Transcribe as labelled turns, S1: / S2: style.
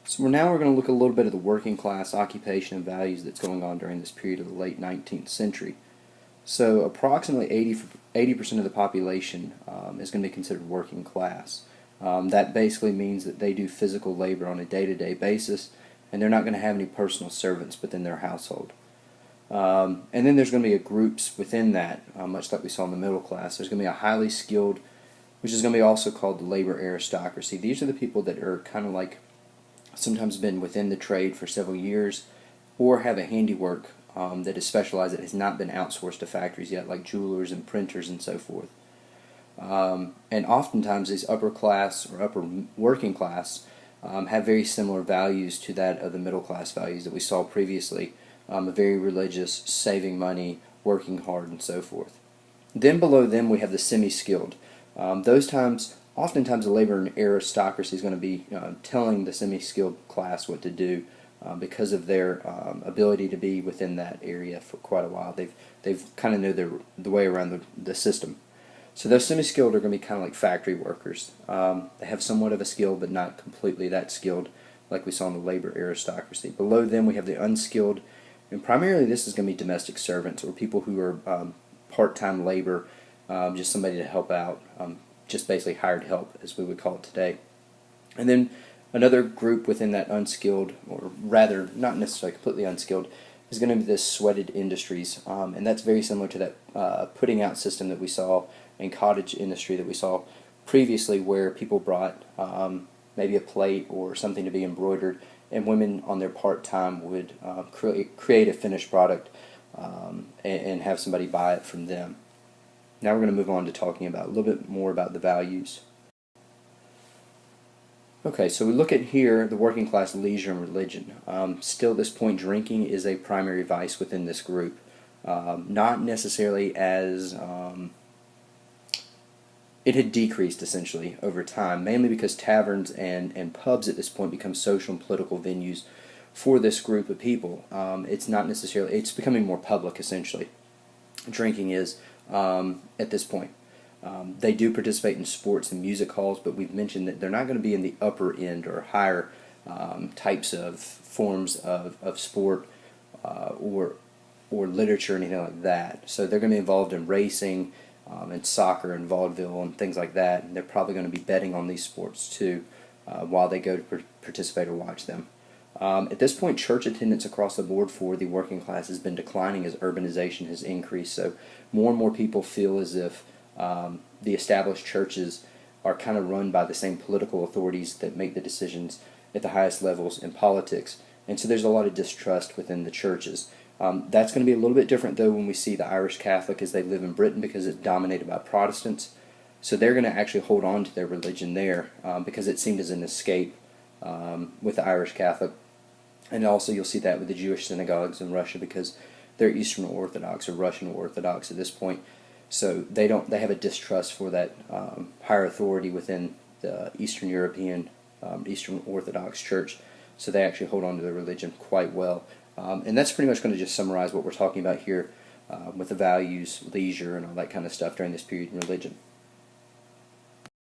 S1: So we're going to look a little bit at the working class occupation and values that's going on during this period of the late 19th century. So approximately 80% of the population is going to be considered working class. That basically means that they do physical labor on a day-to-day basis, and they're not going to have any personal servants within their household. And then there's going to be groups within that, much like we saw in the middle class. There's going to be a highly skilled, which is going to be also called the labor aristocracy. These are the people that are kind of like sometimes been within the trade for several years, or have a handiwork that is specialized that has not been outsourced to factories yet, like jewelers and printers and so forth. And oftentimes these upper class or upper working class have very similar values to that of the middle class values that we saw previously. Very religious, saving money, working hard, and so forth. Then below them we have the semi-skilled. Oftentimes the labor aristocracy is going to be telling the semi-skilled class what to do because of their ability to be within that area for quite a while. They've kind of know the way around the system. So those semi-skilled are going to be kind of like factory workers. They have somewhat of a skill, but not completely that skilled like we saw in the labor aristocracy. Below them we have the unskilled, and primarily this is going to be domestic servants or people who are part-time labor, just somebody to help out, just basically hired help as we would call it today. And then another group within that unskilled, or rather not necessarily completely unskilled, is going to be the sweated industries, and that's very similar to that putting out system that we saw in cottage industry that we saw previously, where people brought maybe a plate or something to be embroidered, and women on their part-time would create a finished product and have somebody buy it from them. Now we're going to move on to talking about a little bit more about the values. Okay, so we look at here the working class leisure and religion. Still at this point, drinking is a primary vice within this group. Not necessarily as it had decreased essentially over time, mainly because taverns and pubs at this point become social and political venues for this group of people. It's becoming more public essentially. Drinking is at this point. They do participate in sports and music halls, but we've mentioned that they're not going to be in the upper end or higher types of forms of sport or literature or anything like that. So they're going to be involved in racing and soccer and vaudeville and things like that, and they're probably going to be betting on these sports too while they go to participate or watch them. At this point, church attendance across the board for the working class has been declining as urbanization has increased. So more and more people feel as if the established churches are kind of run by the same political authorities that make the decisions at the highest levels in politics. And so there's a lot of distrust within the churches. That's going to be a little bit different, though, when we see the Irish Catholic as they live in Britain, because it's dominated by Protestants. So they're going to actually hold on to their religion there because it seemed as an escape with the Irish Catholic. And also you'll see that with the Jewish synagogues in Russia, because they're Eastern Orthodox or Russian Orthodox at this point. So they have a distrust for that higher authority within the Eastern European, Eastern Orthodox Church. So they actually hold on to their religion quite well. And that's pretty much going to just summarize what we're talking about here with the values, leisure, and all that kind of stuff during this period in religion.